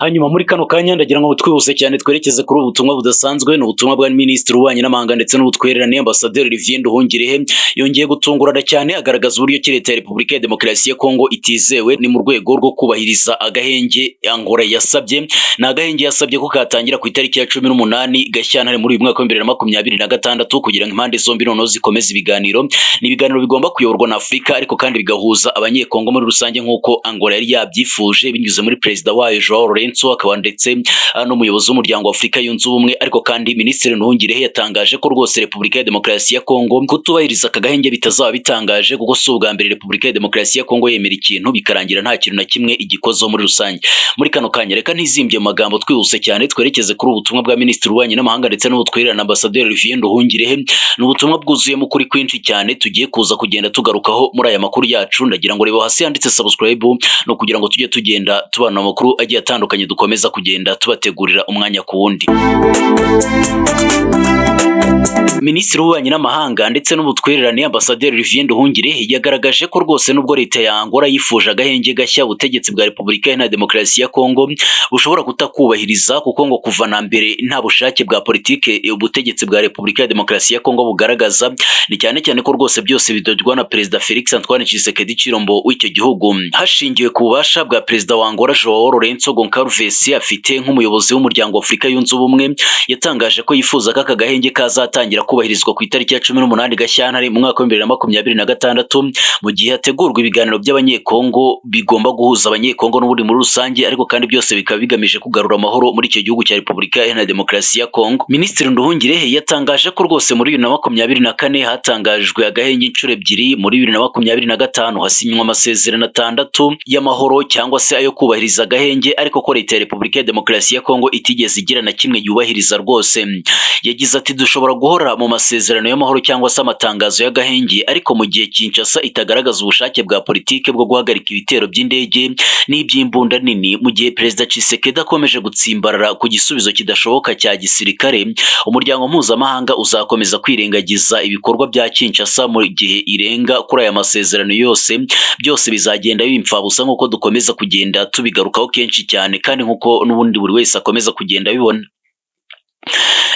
Hanyuma muri kano kanya ndagira ngo twihuse cyane twerekeze kuri ubu butumwa budasanzwe, ni ubutumwa bwa Minisitiri w'Ububanyi n'Amahanga ndetse n'Ubutwererane Ambasaderi Olivier Nduhungirehe, yongeye gutungurana cyane agaragaza uburyo ki Leta ya Repubulika ya Demokarasi ya Kongo itizewe, ni mu rwego rwo kubahiriza agahenge Angola yasabye. Ni agahenge yasabye ko katangira ku itariki ya 18 Gashyantare muri uyu mwaka wa 2026 kugira ngo impande zombi noneho zikomeze ibiganiro. Ni ibiganiro bigomba kuyoborwa na Afurika ariko kandi bigahuza abanyekongo muri rusange nk'uko Angola yari yabyifuje binyuze muri perezida wayo Joao Lourenço, akaba ndetse n'umuyobozi w'umuryango wa Afurika yunze ubumwe. Ariko kandi Minisitiri Nduhungirehe yatangaje ko rwose Repubulika ya Demokarasi ya Kongo kutubahiriza aka gahenge bitazaba bitangaje, kuko si ubwa mbere Repubulika ya Demokarasi ya Kongo yemera ikintu bikarangira nta kintu na kimwe igikozeho muri rusange. Muri kano kanya reka ntizimbye mu magambo twihuse cyane twerekeze kuri ubutumwa bwa Minisitiri w'Ububanyi n'Amahanga ndetse n'Ubutwererane Ambasaderi Olivier Nduhungirehe. Ni ubutumwa bwuzuyemo ukuri kwinshi cyane tugiye kuza kugenda tugarukaho muri aya makuru yacu. Ndagira ngo reba hasi handitse subscribe no kugira ngo tujye tugenda tubana amakuru agiye atandukanye dukomeza kugenda tubategurira umwanya ku wundi. Minisitiri w'Ububanyi n'Amahanga ndetse n'Ubutwererane Ambasaderi Olivier Nduhungirehe yagaragaje ko rwose nubwo Leta ya Angola yifuje agahenge gashya ubutegetsi bwa Repubulika ya Demokarasi ya Kongo bushobora kutakubahiriza, kuko ngo kuva na mbere nta bushake bwa politike ubutegetsi bwa Repubulika ya Demokarasi ya Kongo bugaragaza, ni cyane cyane ko rwose byose bidodwa na Perezida Felix Antoine Tshisekedi Tshilombo w'icyo gihugu, hashingiwe ku bubasha bwa Perezida wa Angola Joao Lourenço Goncalves afite nk'umuyobozi w'umuryango wa Afurika yunze ubumwe. Yatangaje ko yifuza ko aka gahenge kazatangira kubahirizwa ku itariki ya 18 Gashyantare mu mwaka wa 2026 mu gihe hategurwa ibiganiro by'abanyekongo bigomba guhuza abanyekongo n'ubundi muri rusange, ariko kandi byose bikaba bigamije kugarura amahoro muri icyo gihugu cya Repubulika ya Demokarasi ya Kongo. Minisitiri Nduhungirehe yatangaje ko rwose muri 2024 hatangajwe agahenge inshuro ebyiri, muri 2025 hasinywa amasezerano 6 y'amahoro cyangwa se ayo kubahiriza agahenge, ariko ko Leta ya Repubulika ya Demokarasi ya Kongo itigeze igira na kimwe yubahiriza rwose. Yagize ati dushobora guhora mu masezerano y'amahoro cyangwa se amatangazo y'agahenge, ariko mu gihe Kinshasa itagaragaza ubushake bwa politike bwo guhagarika ibitero by'indege n'iby'imbunda nini, mu gihe Perezida Tshisekedi akomeje gutsimbarara ku gisubizo kidashoboka cya gisirikare, umuryango mpuzamahanga uzakomeza kwirengagiza ibikorwa bya Kinshasa mu gihe irenga kuri aya masezerano yose. Byose bizagenda bimfabusa nk'uko dukomeza kugenda tubigarukaho kenshi cyane kandi nk'uko n'ubundi buri wese akomeza kugenda abibona.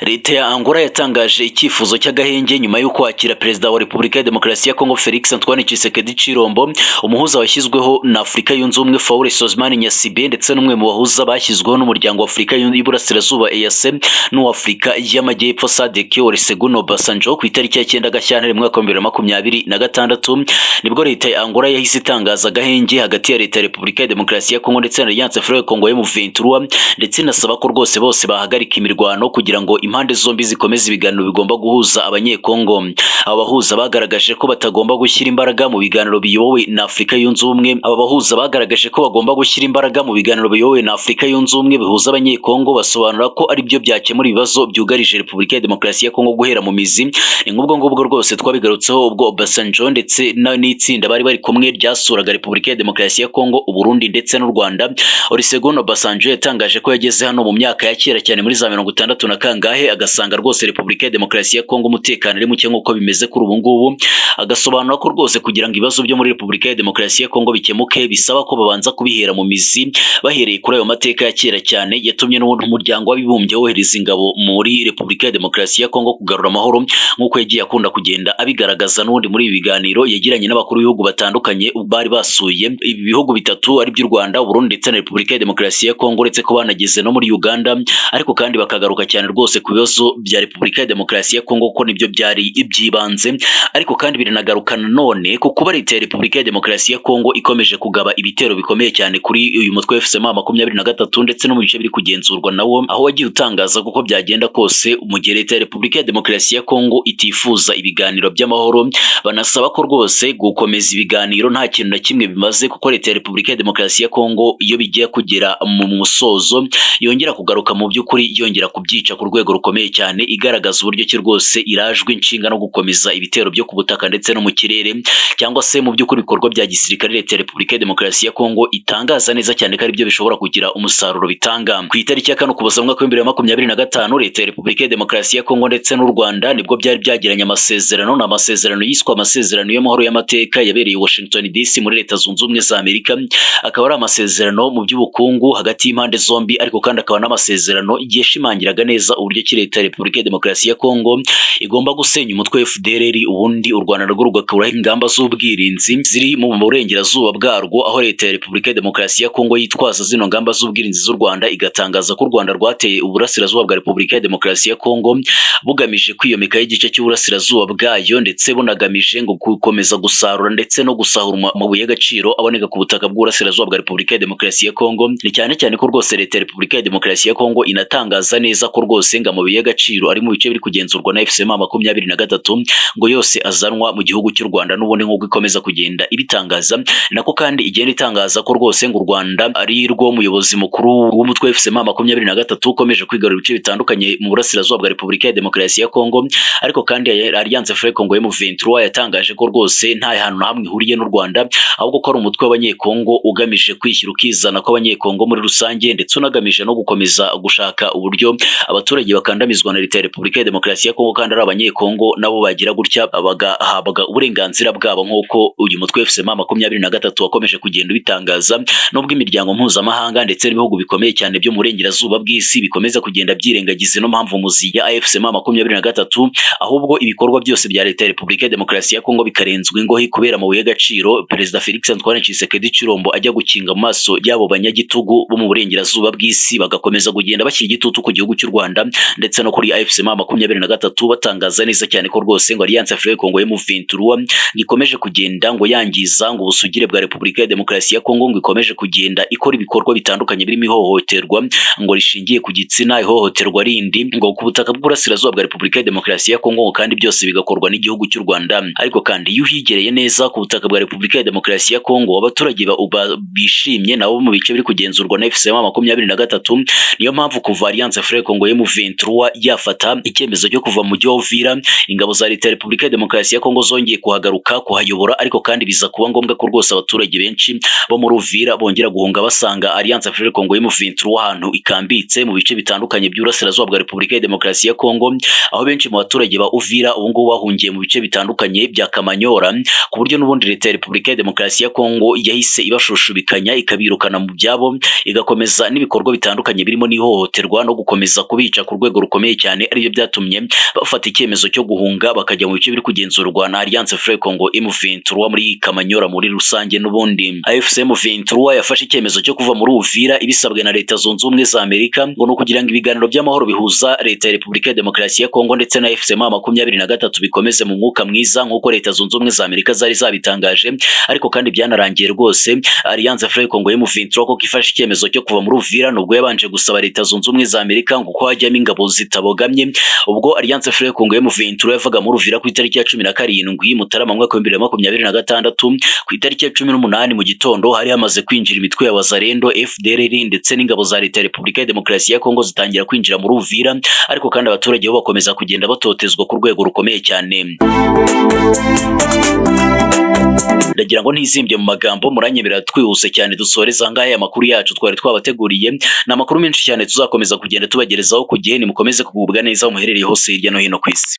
Leta ya Angola yatangaje icyifuzo cy'agahenge nyuma yo kwakira Perezida wa Repubulika ya Demokarasi ya Kongo Felix Antoine Tshisekedi Tshilombo, umuhuza washyizweho na Afurika yunze ubumwe Faure Sozimani Nyasibe, ndetse n'umwe mu bahuza bashyizweho n'umuryango wa Afurika y'Iburasirazuba EAC n'uw'Afurika y'Amajyepfo SADC Olusegun Obasanjo ku itariki ya 9 Gashyantare mu mwaka wa 2026. Nibwo Leta ya Angola yahise itangaza agahenge hagati ya Leta ya Repubulika ya Demokarasi ya Kongo ndetse na Alliance Fleuve Congo M23, ndetse inasaba ko rwose bose bahagarika imirwano kugira ngo impande zombi zikomeza ibiganiro bigomba guhuza abanyekongo. Aba bahuza bagaragaje ko batagomba gushyira imbaraga mu biganiro biyobowe na Afurika yunze ubumwe. Aba bahuza bagaragaje ko bagomba gushyira imbaraga mu biganiro biyobowe na Afurika yunze ubumwe bihuza abanyekongo, basobanura ko ari byo byakemura ibibazo byugarije Repubulika ya Demokarasi ya Kongo guhera mu mizi. Ni nk'ubwo ngubwo rwose twabigarutseho ubwo Obasanjo ndetse n'itsinda bari kumwe ryasuraga Repubulika ya Demokarasi ya Kongo, Uburundi ndetse n'u Rwanda. Olusegun Obasanjo yatangaje ko yageze hano mu myaka ya kera cyane muri za 60 na kangahe, agasanga rwose Repubulika ya Demokarasi ya Kongo umutekano ari muke nk'uko bimeze kuri ubu ngubu. Agasobanura ko rwose kugira ngo ibibazo byo muri Repubulika ya Demokarasi ya Kongo bikemuke bisaba ko babanza kubihera mu mizi, bahereye kuri ayo mateka ya kera cyane yatumye n'ubundi umuryango w'abibumbye wohereza ingabo muri Repubulika ya Demokarasi ya Kongo kugarura amahoro, nk'uko yagiye akunda kugenda abigaragaza n'ubundi muri ibi biganiro yagiranye n'abakuru b'ibihugu batandukanye bari basuye ibi bihugu bitatu ari by'u Rwanda, Uburundi ndetse na Repubulika ya Demokarasi ya Kongo, uretse ko banageze no muri Uganda, ariko kandi bakagaruka cyane rwose ku bibazo bya Repubulika ya Demokarasi ya Kongo kuko nibyo byari ibyibanze. Ariko kandi biranagaruka none ku kuba Leta ya Repubulika ya Demokarasi ya Kongo ikomeje kugaba ibitero bikomeye cyane kuri uyu mutwe FCM23 ndetse no mu bice biri kugenzurwa nawo, aho wagiye utangaza kuko byagenda kose mu gihe Leta ya Repubulika ya Demokarasi ya Kongo itifuza ibiganiro by'amahoro, banasaba ko rwose gukomeza ibiganiro nta kintu na kimwe bimaze, kuko Leta ya Repubulika ya Demokarasi ya Kongo iyo bigiye kugera mu musozo yongera kugaruka mu by'ukuri yongera kubyica yica ku rwego rukomeye cyane, igaragaza uburyo ki rwose irajwe inshinga no gukomeza ibitero byo ku butaka ndetse no mu kirere, cyangwa se mu by'ukuri ibikorwa bya gisirikare leta ya Repubulika ya Demokarasi ya Kongo itangaza neza cyane ko ari byo bishobora kugira umusaruro bitanga. Ku itariki ya 4 Ukuboza mu mwaka wa 2025 leta ya Repubulika ya Demokarasi ya Kongo ndetse n'u Rwanda nibwo byari byagiranye amasezerano yiswe amasezerano y'amahoro y'amateka yabereye i Washington DC muri Leta Zunze Ubumwe za Amerika. Akaba ari amasezerano mu by'ubukungu hagati y'impande zombi, ariko kandi akaba n'amasezerano yashimangiraga neza uburyo ki leta ya Repubulika ya Demokarasi ya Kongo igomba gusenya umutwe wa FDLR, ubundi u Rwanda rwo rugakuraho ingamba z'ubwirinzi ziri mu burengerazuba bwarwo, aho leta ya Repubulika ya Demokarasi ya Kongo yitwaza zino ngamba z'ubwirinzi z'u Rwanda, igatangaza ko u Rwanda rwateye uburasirazuba bwa Repubulika ya Demokarasi ya Kongo bugamije kwiyomekaho igice cy'uburasirazuba bwayo, ndetse bunagamije ngo gukomeza gusarura ndetse no gusahura amabuye y'agaciro aboneka ku butaka bw'uburasirazuba bwa Repubulika ya Demokarasi ya Kongo. Ni cyane cyane ko rwose leta ya Repubulika ya Demokarasi ya Kongo inatangaza neza ko rwose ngo amabuye y'agaciro ari mu bice biri kugenzurwa na FCM23 ngo yose azanwa mu gihugu cy'u Rwanda, n'ubundi nk'uko ikomeza kugenda ibitangaza, nako kandi igenda itangaza ko rwose ngo u Rwanda ari rwo muyobozi mukuru w'umutwe wa FCM23 ukomeje kwigarura ibice bitandukanye mu burasirazuba bwa Repubulika ya Demokarasi ya Kongo. Ariko kandi Alliance Free Congo M23 yatangaje ko rwose nta hantu na hamwe ihuriye n'u Rwanda, ahubwo ko ari umutwe w'abanyekongo ugamije kwishyira ukizana kw'abanyekongo muri rusange, ndetse unagamije no gukomeza gushaka uburyo abaturage bakandamizwa na leta ya Repubulika ya Demokarasi ya Kongo, kandi ari abanyekongo nabo bagira gutya bagahabwa uburenganzira bwabo, nk'uko uyu mutwe wa FCM23 wakomeje kugenda ubitangaza, nubwo imiryango mpuzamahanga ndetse n'ibihugu bikomeye cyane byo mu burengerazuba bw'isi bikomeza kugenda byirengagiza no mpamvu muzi ya FCM23, ahubwo ibikorwa byose bya leta ya Repubulika ya Demokarasi ya Kongo bikarenzwa ingohi kubera amabuye y'agaciro. Perezida Felix Antoine Tshisekedi Tshilombo ajya gukinga mu maso y'abo banyagitugu bo mu burengerazuba bw'isi, bagakomeza kugenda bashyira igitutu ku gihugu cy'u Rwanda ndetse no kuri FCM23, batangaza neza cyane ko rwose ngo Alliance Free Congo M23 gikomeje kugenda ngo yangiza ngo ubusugire bwa Repubulika ya Demokarasi ya Kongo, ngo ikomeje kugenda ikora ibikorwa bitandukanye birimo ihohoterwa ngo rishingiye ku gitsina, ihohoterwa rindi ngo ku butaka bw'uburasirazuba bwa Repubulika ya Demokarasi ya Kongo, kandi byose bigakorwa n'igihugu cy'u Rwanda. Ariko kandi iyo uhigereye neza ku butaka bwa Repubulika ya Demokarasi ya Kongo, abaturage bishimye nabo mu bice biri kugenzurwa na FCM23. Niyo mpamvu kuva Alliance Free Congo M23 yafata icyemezo cyo kuva mu mujyi wa Uvira, ingabo za leta ya Repubulika ya Demokarasi ya Kongo zongeye kuhagaruka kuhayobora, ariko kandi biza kuba ngombwa ko rwose abaturage benshi bo muri Uvira bongera guhunga basanga Alliance Free Congo M23 ahantu ikambitse mu bice bitandukanye by'uburasirazuba bwa Repubulika ya Demokarasi ya Kongo, aho benshi mu baturage ba Uvira ubu ngubu bahungiye mu bice bitandukanye bya Kamanyora, ku buryo n'ubundi leta ya Repubulika ya Demokarasi ya Kongo yahise ibashushubikanya ikabirukana mu byabo, igakomeza n'ibikorwa bitandukanye birimo n'ihohoterwa no gukomeza kubica ku rwego rukomeye cyane, aribyo byatumye bafata icyemezo cyo guhunga bakajya mu bice biri kugenzurwa na Alliance Free Congo M23 muri Kamanyora muri rusange. N'ubundi FCM23 yafashe icyemezo cyo kuva muri Uvira ibisabwe na Leta Zunze Ubumwe za Amerika, ngo no kugira ngo ibiganiro by'amahoro bihuza leta ya Repubulika ya Demokarasi ya Kongo ndetse na FCM23 bikomeze mu mwuka mwiza nk'uko Leta Zunze Ubumwe za Amerika zari zabitangaje. Ariko kandi byanarangiye rwose Alliance Free Congo M23 ko kifashe icyemezo cyo kuva muri Uvira, nubwo yabanje gusaba Leta Zunze Ubumwe za Amerika ngo ko hajyamo ingabo zitabogamye. Ubwo Alliance Free Congo M23 yavaga muri Uvira ku itariki ya 17 Mutarama mwaka wa 2026, ku itariki ya 18 mu gitondo hari hamaze kwinjira imitwe ya Wazalendo, FDLR ndetse n'ingabo za leta ya Repubulika ya Demokarasi ya Kongo zitangira kwinjira muri Uvira, ariko kandi abaturage bo bakomeza kugenda batotezwa ku rwego rukomeye cyane. Ndagira ngo ntizimbye mu magambo, muranyemera twihuse cyane dusoreza ngahe amakuru yacu twari twabateguriye. Ni amakuru menshi cyane tuzakomeza kugenda tubagerezaho ku gihe, nimukomeze kugubwa neza muherereye hose hirya no hino ku isi.